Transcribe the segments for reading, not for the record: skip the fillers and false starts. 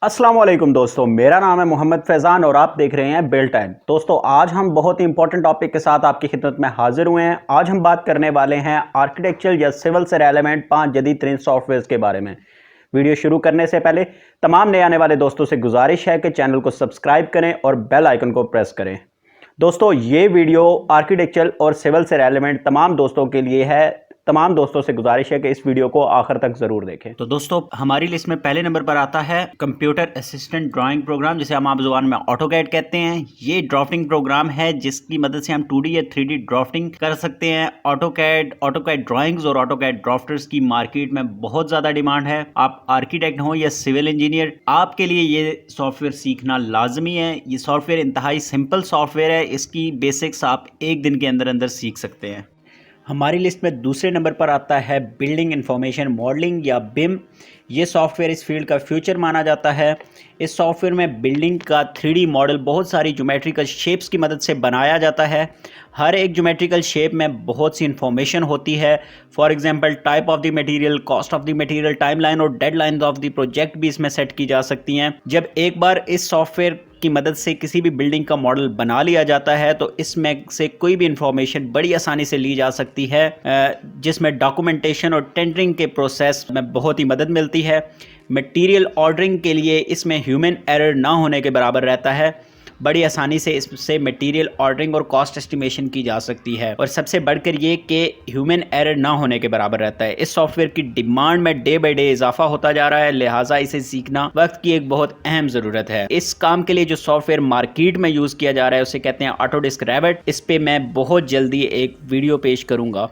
अस्सलाम वालेकुम दोस्तों, मेरा नाम है मोहम्मद फैज़ान और आप देख रहे हैं बिल्ट एंड। दोस्तों आज हम बहुत ही इंपॉर्टेंट टॉपिक के साथ आपकी खिदमत में हाजिर हुए हैं। आज हम बात करने वाले हैं आर्किटेक्चरल या सिविल से रेलेवेंट 5 जदीद तरीन सॉफ्टवेयर के बारे में। वीडियो शुरू करने से पहले तमाम नए आने वाले दोस्तों से गुजारिश है कि चैनल को सब्सक्राइब करें और बेल आइकन को प्रेस करें। दोस्तों ये वीडियो आर्किटेक्चरल और सिविल से रेलेवेंट तमाम दोस्तों के लिए है। तमाम दोस्तों से गुजारिश है कि इस वीडियो को आखिर तक जरूर देखें। तो दोस्तों हमारी लिस्ट में पहले नंबर पर आता है कंप्यूटर असिस्टेंट ड्राइंग प्रोग्राम, जिसे हम आप जुबान में AutoCAD कहते हैं। ये ड्राफ्टिंग प्रोग्राम है जिसकी मदद से हम 2D या 3D ड्राफ्टिंग कर सकते हैं। AutoCAD ड्राइंग्स और AutoCAD ड्राफ्टर्स की मार्केट में बहुत ज़्यादा डिमांड है। आप आर्किटेक्ट हो या सिविल इंजीनियर, आपके लिए ये सॉफ्टवेयर सीखना लाजमी है। ये सॉफ्टवेयर इंतहाई सिंपल सॉफ्टवेयर है, इसकी बेसिक्स आप एक दिन के अंदर अंदर सीख सकते हैं। हमारी लिस्ट में दूसरे नंबर पर आता है बिल्डिंग इंफॉर्मेशन मॉडलिंग या BIM। ये सॉफ्टवेयर इस फील्ड का फ्यूचर माना जाता है। इस सॉफ्टवेयर में बिल्डिंग का 3D मॉडल बहुत सारी ज्योमेट्रिकल शेप्स की मदद से बनाया जाता है। हर एक ज्योमेट्रिकल शेप में बहुत सी इन्फॉर्मेशन होती है। For example type of the material, cost of the material, timeline और डेडलाइन ऑफ द प्रोजेक्ट भी इसमें सेट की जा सकती हैं। जब एक बार इस सॉफ्टवेयर की मदद से किसी भी बिल्डिंग का मॉडल बना लिया जाता है तो इसमें से कोई भी इंफॉर्मेशन बड़ी आसानी से ली जा सकती है, जिसमें डॉक्यूमेंटेशन और टेंडरिंग के प्रोसेस में बहुत ही मदद मिलती है। मटेरियल ऑर्डरिंग के लिए इसमें ह्यूमन एरर ना होने के बराबर रहता है। बड़ी आसानी से इससे मटेरियल ऑर्डरिंग और कॉस्ट एस्टिमेशन की जा सकती है, और सबसे बढ़कर ये कि ह्यूमन एरर ना होने के बराबर रहता है। इस सॉफ्टवेयर की डिमांड में डे बाय डे इजाफा होता जा रहा है, लिहाजा इसे सीखना वक्त की एक बहुत अहम ज़रूरत है। इस काम के लिए जो सॉफ्टवेयर मार्केट में यूज़ किया जा रहा है उसे कहते हैं ऑटोडेस्क रेविट। इस पर मैं बहुत जल्दी एक वीडियो पेश करूँगा।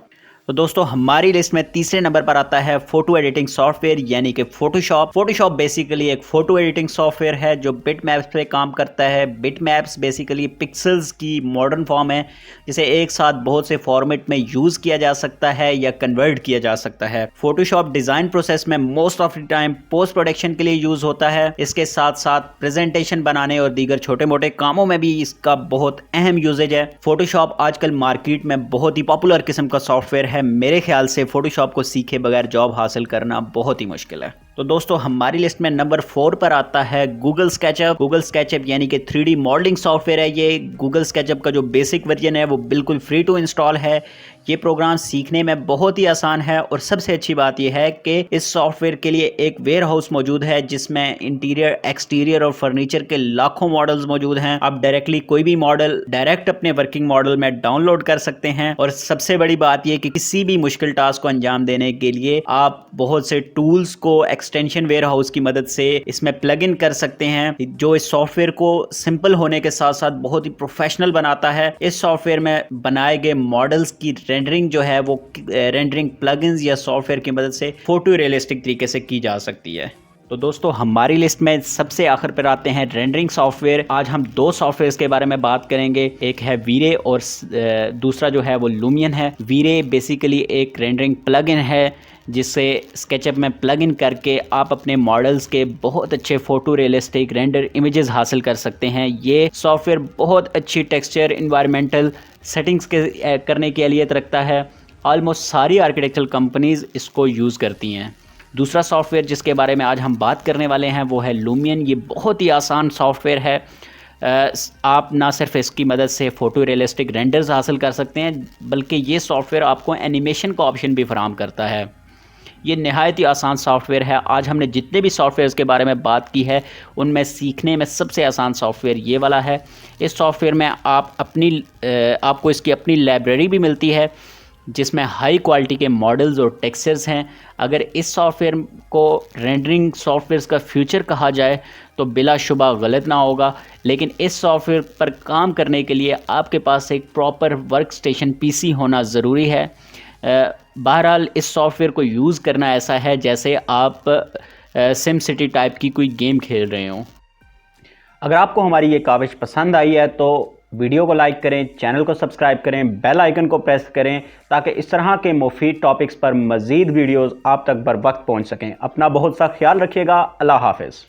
तो दोस्तों हमारी लिस्ट में तीसरे नंबर पर आता है फोटो एडिटिंग सॉफ्टवेयर यानी कि फोटोशॉप। फोटोशॉप बेसिकली एक फोटो एडिटिंग सॉफ्टवेयर है जो बिट मैप्स पे काम करता है। बिट मैप्स बेसिकली पिक्सेल्स की मॉडर्न फॉर्म है, जिसे एक साथ बहुत से फॉर्मेट में यूज़ किया जा सकता है या कन्वर्ट किया जा सकता है। फोटोशॉप डिज़ाइन प्रोसेस में most of the time post production के लिए यूज़ होता है। इसके साथ साथ प्रेजेंटेशन बनाने और दीगर छोटे मोटे कामों में भी इसका बहुत अहम यूजेज है। फोटोशॉप आजकल मार्केट में बहुत ही पॉपुलर किस्म का सॉफ्टवेयर है। मेरे ख्याल से फोटोशॉप को सीखे बगैर जॉब हासिल करना बहुत ही मुश्किल है। तो दोस्तों हमारी लिस्ट में नंबर 4 पर आता है गूगल स्केचअप। गूगल स्केचअप यानी कि 3D मॉडलिंग सॉफ्टवेयर है। ये गूगल स्केचअप का जो बेसिक वर्जन है वो बिल्कुल फ्री टू इंस्टॉल है। ये प्रोग्राम सीखने में बहुत ही आसान है, और सबसे अच्छी बात यह है कि इस सॉफ्टवेयर के लिए एक वेयर हाउस मौजूद है जिसमें इंटीरियर, एक्सटीरियर और फर्नीचर के लाखों मॉडल्स मौजूद हैं। आप डायरेक्टली कोई भी मॉडल डायरेक्ट अपने वर्किंग मॉडल में डाउनलोड कर सकते हैं। और सबसे बड़ी बात यह कि किसी भी मुश्किल टास्क को अंजाम देने के लिए आप बहुत से टूल्स को एक्सटेंशन वेयर हाउस की मदद से इसमें प्लग इन कर सकते हैं, जो इस सॉफ्टवेयर को सिंपल होने के साथ साथ बहुत ही प्रोफेशनल बनाता है। इस सॉफ्टवेयर में बनाए गए मॉडल्स की रेंडरिंग जो है वो रेंडरिंग प्लगइन्स या सॉफ्टवेयर की मदद से फोटो रियलिस्टिक तरीके से की जा सकती है। तो दोस्तों हमारी लिस्ट में सबसे आखिर पर आते हैं रेंडरिंग सॉफ्टवेयर। आज हम 2 सॉफ्टवेयर के बारे में बात करेंगे, एक है वीरे और दूसरा जो है वो लुमियन है। वीरे बेसिकली एक रेंडरिंग प्लगइन है जिससे स्केचअप में प्लग इन करके आप अपने मॉडल्स के बहुत अच्छे फोटो रियलिस्टिक रेंडर इमेजेस हासिल कर सकते हैं। ये सॉफ्टवेयर बहुत अच्छी टेक्सचर इन्वायरमेंटल सेटिंग्स के करने की अहलियत रखता है। ऑलमोस्ट सारी आर्किटेक्चरल कंपनीज इसको यूज़ करती हैं। दूसरा सॉफ्टवेयर जिसके बारे में आज हम बात करने वाले हैं वो है लुमियन। ये बहुत ही आसान सॉफ्टवेयर है। आप ना सिर्फ इसकी मदद से फ़ोटो रियलिस्टिक रेंडर्स हासिल कर सकते हैं, बल्कि ये सॉफ्टवेयर आपको एनिमेशन का ऑप्शन भी फराहम करता है। ये नहायत ही आसान सॉफ्टवेयर है। आज हमने जितने भी सॉफ्टवेयर्स के बारे में बात की है उनमें सीखने में सबसे आसान सॉफ्टवेयर ये वाला है। इस सॉफ्टवेयर में आपको इसकी अपनी लाइब्रेरी भी मिलती है जिसमें हाई क्वालिटी के मॉडल्स और टेक्सचर्स हैं। अगर इस सॉफ्टवेयर को रेंडरिंग सॉफ्टवेयर्स का फ्यूचर कहा जाए तो बिलाशुबा गलत ना होगा, लेकिन इस सॉफ्टवेयर पर काम करने के लिए आपके पास एक प्रॉपर वर्क स्टेशन PC होना ज़रूरी है। बहरहाल इस सॉफ्टवेयर को यूज़ करना ऐसा है जैसे आप सिम सिटी टाइप की कोई गेम खेल रहे हों। अगर आपको हमारी ये काविश पसंद आई है तो वीडियो को लाइक करें, चैनल को सब्सक्राइब करें, बेल आइकन को प्रेस करें ताकि इस तरह के मुफीद टॉपिक्स पर मज़ीद वीडियोज़ आप तक बर वक्त पहुँच सकें। अपना बहुत सा ख्याल रखिएगा। अल्लाह हाफ़िज़।